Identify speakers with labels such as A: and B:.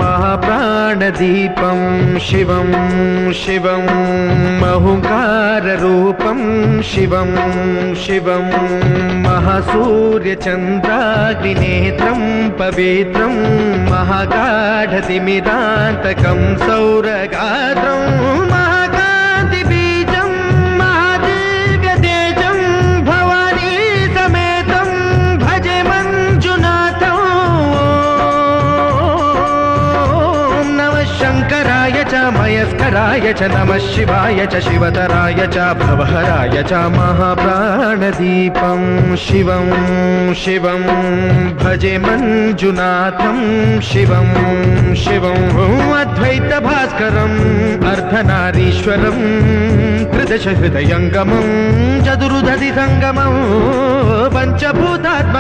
A: महाप्राणदीपं शिवं शिवं महुकाररूपं शिवं शिवं महासूर्यचन्द्राग्निनेत्रं पवित्रं महागाढतिमिरान्तकं सौरगात्रं महाकान्तिबीजं महादिव्यतेजं भवानी समेतं भजे मञ्जुनाथं। शङ्कराय च मयस्कराय च नमः शिवाय च शिवतराय च भवहराय च महाप्राणदीपं शिवं शिवं भजे मञ्जुनाथं शिवं शिवं अद्वैतभास्करम् अर्धनारीश्वरं त्रिदशहृदयङ्गमं चतुर्दधिसङ्गमं पञ्चभूतात्मकम्